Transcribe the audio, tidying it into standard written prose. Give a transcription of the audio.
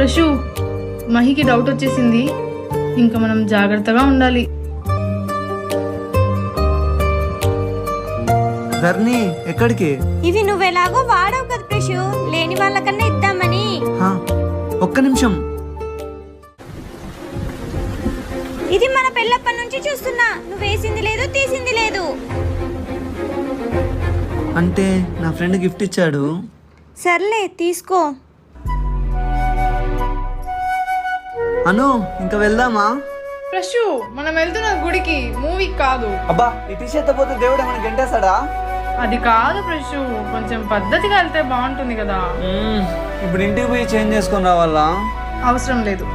ప్రశు, మహికి doubt వచ్చేసింది. ఇంకా మనం జాగ్రత్తగా ఉండాలి. ధర్ని ఎక్కడికి? ఇవి నువ్వెలాగో వాడవు కదా ప్రశు, లేని వాళ్ళకన్నా ఇద్దామని. ఒక్క నిమిషం. ఇది మన పెళ్ళప్పటి నుంచి చూస్తున్నా, నువ్వు వేసింది లేదు తీసింది లేదు. అంటే నా ఫ్రెండ్ గిఫ్ట్ ఇచ్చాడు. సర్లే తీసుకో. అను ఇంకా వెళ్దామా? ప్రశు, మనం వెళ్తున్న గుడికి, మూవీకి కాదు. అబ్బా ఈ టీషర్ట్ పోతే దేవుడు ఏమైనా గంటేస్తాడా? అది కాదు ప్రశు, కొంచెం పద్ధతిగా వెళ్తే బాగుంటుంది కదా. ఇప్పుడు ఇంటికి పోయి చేంజ్ చేసుకొని రావాలా? అవసరం లేదు.